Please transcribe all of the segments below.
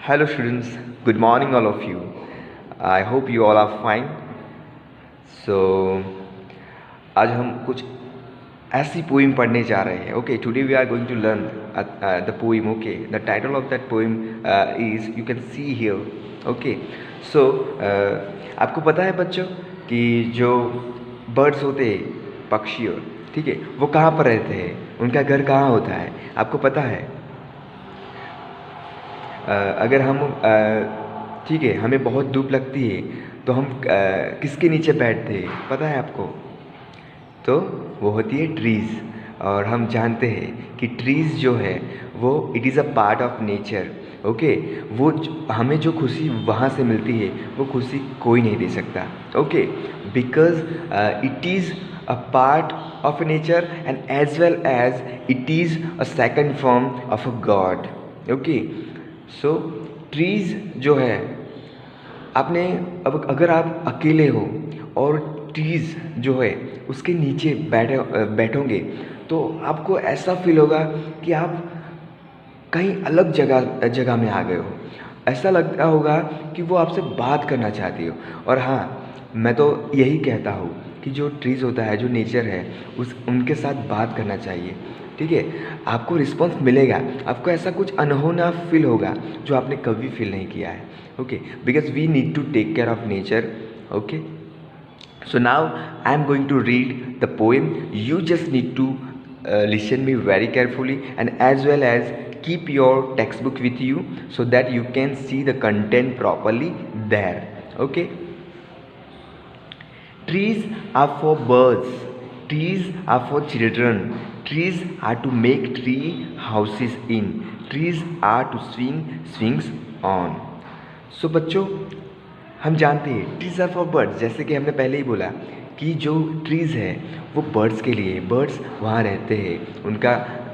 Hello students, good morning all of you. I hope you all are fine. So आज हम कुछ ऐसी poem पढ़ने जा रहे हैं. Okay, today we are going to learn the poem. Okay, the title of that poem is you can see here. Okay, so आपको पता है बच्चों कि जो बर्ड्स होते हैं, पक्षी, ठीक है, वो कहाँ पर रहते हैं, उनका घर कहाँ होता है, आपको पता है? अगर हम ठीक है, हमें बहुत धूप लगती है तो हम किसके नीचे बैठते हैं, पता है आपको? तो वो होती है ट्रीज़. और हम जानते हैं कि ट्रीज़ जो है वो it is a part of nature. Okay, वो हमें जो खुशी वहाँ से मिलती है वो खुशी कोई नहीं दे सकता. Okay, because it is a part of nature and as well as it is a second form of a god. Okay, so trees जो है, आपने अब अगर आप अकेले हो और ट्रीज़ जो है उसके नीचे बैठोगे तो आपको ऐसा फील होगा कि आप कहीं अलग जगह में आ गए हो. ऐसा लगता होगा कि वो आपसे बात करना चाहती हो. और हाँ, मैं तो यही कहता हूँ कि जो ट्रीज़ होता है, जो नेचर है, उनके साथ बात करना चाहिए. ठीक है, आपको रिस्पॉन्स मिलेगा, आपको ऐसा कुछ अनहोना फील होगा जो आपने कभी फील नहीं किया है. Okay, because we need to take care of nature. Okay, so now I am going to read the poem. You just need to listen me very carefully and as well as keep your textbook with you so that you can see the content properly there. Okay, trees are for birds, trees are for children, trees are to make tree houses in, trees are to swings on. So बच्चों, हम जानते हैं trees are for birds. जैसे कि हमने पहले ही बोला कि जो ट्रीज़ है वो बर्ड्स के लिए, बर्ड्स वहाँ रहते हैं, उनका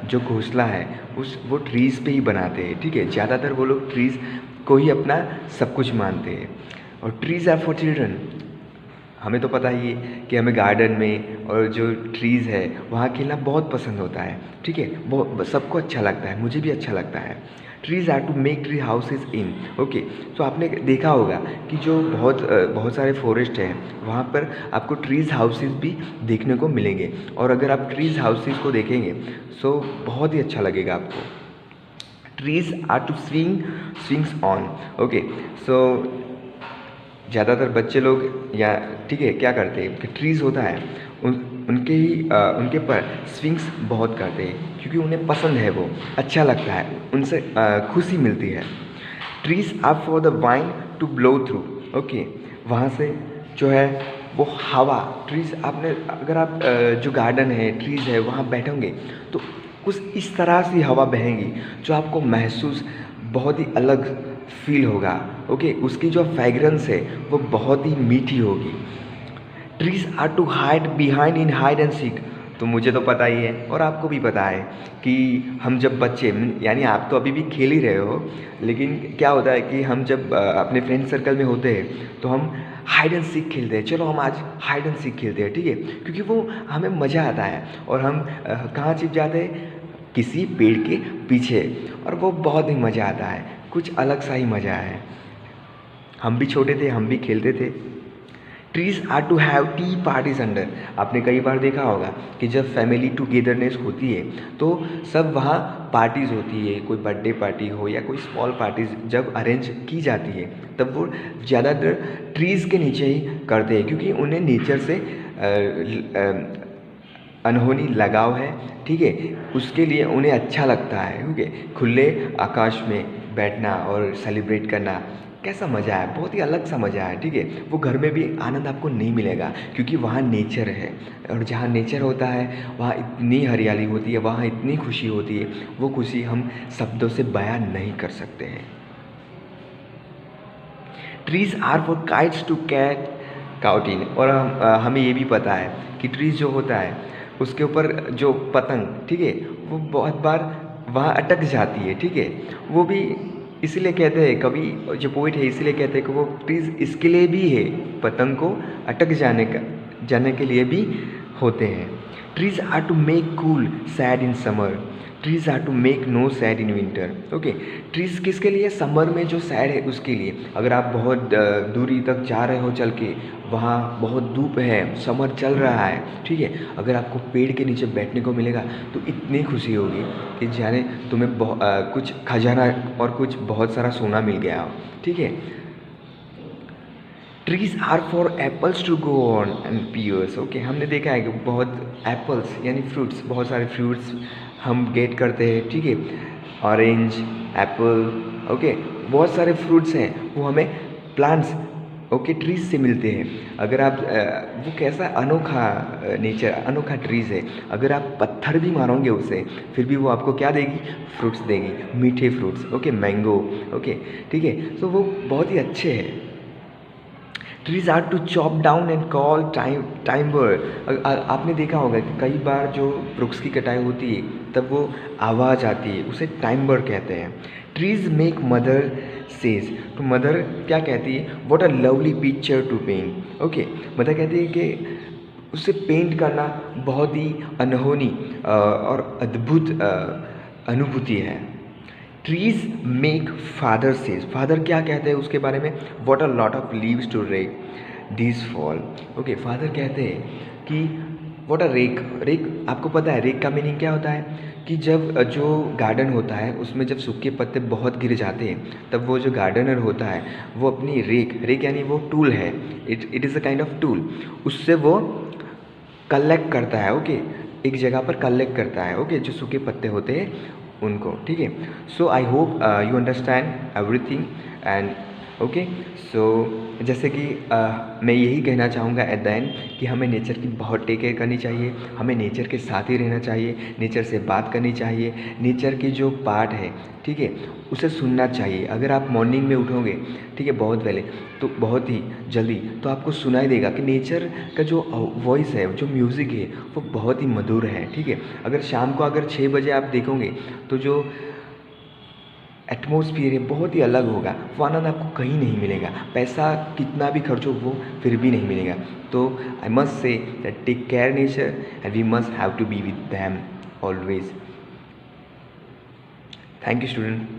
जो घोंसला है वो ट्रीज़ पे ही बनाते हैं. ठीक है, ज़्यादातर वो लोग ट्रीज़ को ही अपना सब कुछ मानते हैं. और ट्रीज़ आर फॉर चिल्ड्रन, हमें तो पता ही है कि हमें गार्डन में और जो ट्रीज़ है वहाँ खेलना बहुत पसंद होता है. ठीक है, वो सबको अच्छा लगता है, मुझे भी अच्छा लगता है. Trees are to make tree houses in. Okay, तो आपने देखा होगा कि जो बहुत सारे फॉरेस्ट हैं वहाँ पर आपको ट्रीज़ हाउसेज भी देखने को मिलेंगे. और अगर आप ट्रीज़ हाउसेज को देखेंगे सो बहुत ही अच्छा लगेगा आपको. Trees are to swings on. Okay, so ज़्यादातर बच्चे लोग या ठीक है क्या करते हैं कि ट्रीज़ होता है उनके पर स्विंग्स बहुत करते हैं क्योंकि उन्हें पसंद है, वो अच्छा लगता है, उनसे खुशी मिलती है. Trees are for the wind to blow through. Okay, वहाँ से जो है वो हवा, ट्रीज़ आपने अगर आप जो गार्डन है, ट्रीज़ है, वहाँ बैठोगे तो कुछ इस तरह से हवा बहेगी जो आपको महसूस बहुत ही अलग फील होगा. ओके, उसकी जो फ्रेगरेंस है वो बहुत ही मीठी होगी. Trees are to hide behind in hide and seek. तो मुझे तो पता ही है और आपको भी पता है कि हम जब बच्चे, यानी आप तो अभी भी खेल ही रहे हो, लेकिन क्या होता है कि हम जब अपने फ्रेंड सर्कल में होते हैं तो हम हाइड एंड सीक खेलते हैं. चलो हम आज हाइड एंड सीक खेलते हैं. ठीक है, क्योंकि वो हमें मज़ा आता है और हम कहाँ छिप जाते हैं, किसी पेड़ के पीछे, और वो बहुत ही मज़ा आता है, कुछ अलग सा ही मज़ा है. हम भी छोटे थे, हम भी खेलते थे. Trees are to have tea parties under. आपने कई बार देखा होगा कि जब फैमिली टुगेदरनेस होती है तो सब वहाँ पार्टीज़ होती है, कोई बर्थडे पार्टी हो या कोई स्मॉल पार्टीज जब अरेंज की जाती है तब वो ज़्यादातर ट्रीज़ के नीचे ही करते हैं क्योंकि उन्हें नेचर से अनहोनी लगाव है. ठीक है, उसके लिए उन्हें अच्छा लगता है. क्योंकि खुले आकाश में बैठना और सेलिब्रेट करना कैसा मज़ा है, बहुत ही अलग सा मज़ा है. ठीक है, वो घर में भी आनंद आपको नहीं मिलेगा क्योंकि वहाँ नेचर है, और जहाँ नेचर होता है वहाँ इतनी हरियाली होती है, वहाँ इतनी खुशी होती है, वो खुशी हम शब्दों से बयान नहीं कर सकते हैं. Trees are for kites to get caught in. और हमें ये भी पता है कि ट्रीज़ जो होता है उसके ऊपर जो पतंग, ठीक है, वो बहुत बार वहाँ अटक जाती है. ठीक है, वो भी इसलिए कहते हैं, कभी जो पोइट है इसलिए कहते हैं कि वो ट्रीज़ इसके लिए भी है, पतंग को अटक जाने के लिए भी होते हैं। Trees are to make cool shade in summer, trees are to make no shade in winter. Okay, trees किसके लिए? समर में जो सैड है उसके लिए। अगर आप बहुत दूरी तक जा रहे हो चल के, वहाँ बहुत धूप है, समर चल रहा है, ठीक है, अगर आपको पेड़ के नीचे बैठने को मिलेगा तो इतनी खुशी होगी कि जाने तुम्हें कुछ खजाना और कुछ बहुत सारा सोना मिल गया हो, ठीक है। Trees are for apples to go on and pears. Okay, हमने देखा है कि बहुत एप्पल्स यानी फ्रूट्स, बहुत सारे फ्रूट्स हम गेट करते हैं, ठीक है, ऑरेंज, एप्पल, ओके, बहुत सारे फ्रूट्स हैं वो हमें प्लांट्स, ओके, ट्रीज से मिलते हैं। अगर आप वो कैसा अनोखा नेचर, अनोखा ट्रीज है, अगर आप पत्थर भी मारोगे उसे फिर भी वो आपको क्या देगी? फ्रूट्स देगी, मीठे फ्रूट्स, ओके, मैंगो, ओके, ठीक है, तो वो बहुत ही अच्छे हैं। Trees are to chop down and call timber. आपने देखा होगा कि कई बार जो वृक्ष की कटाई होती है तब वो आवाज़ आती है, उसे टाइमर कहते हैं। ट्रीज मेक मदर सेज, तो मदर क्या कहती है? What a lovely picture to paint. Okay, mother कहती है कि उसे पेंट करना बहुत ही अनहोनी और अद्भुत अनुभूति है। Trees make father says, father क्या कहते हैं उसके बारे में? What a lot of leaves to rake this fall. Okay, father कहते हैं कि व्हाट अ रेक, रेक आपको पता है रेक का मीनिंग क्या होता है? कि जब जो गार्डन होता है उसमें जब सूखे पत्ते बहुत गिर जाते हैं तब वो जो गार्डनर होता है वो अपनी रेक, रेक यानी वो टूल है, it is a kind of tool, उससे वो कलेक्ट करता है, ओके, एक जगह पर कलेक्ट करता है, ओके, जो सूखे पत्ते होते हैं उनको, ठीक है। So I hope you understand everything and okay. So जैसे कि मैं यही कहना चाहूँगा एट द एंड कि हमें नेचर की बहुत टेक केयर करनी चाहिए, हमें नेचर के साथ ही रहना चाहिए, नेचर से बात करनी चाहिए, नेचर की जो पार्ट है, ठीक है, उसे सुनना चाहिए। अगर आप मॉर्निंग में उठोगे, ठीक है, बहुत पहले, तो बहुत ही जल्दी तो आपको सुनाई देगा कि नेचर का जो वॉइस है, जो म्यूज़िक है वो बहुत ही मधुर है, ठीक है। अगर शाम को अगर 6 बजे आप देखोगे तो जो एटमॉस्फेयर है बहुत ही अलग होगा, वो आनंद आपको कहीं नहीं मिलेगा, पैसा कितना भी खर्च हो वो फिर भी नहीं मिलेगा। तो I must say that take care nature and we must have to be with them always. Thank you student.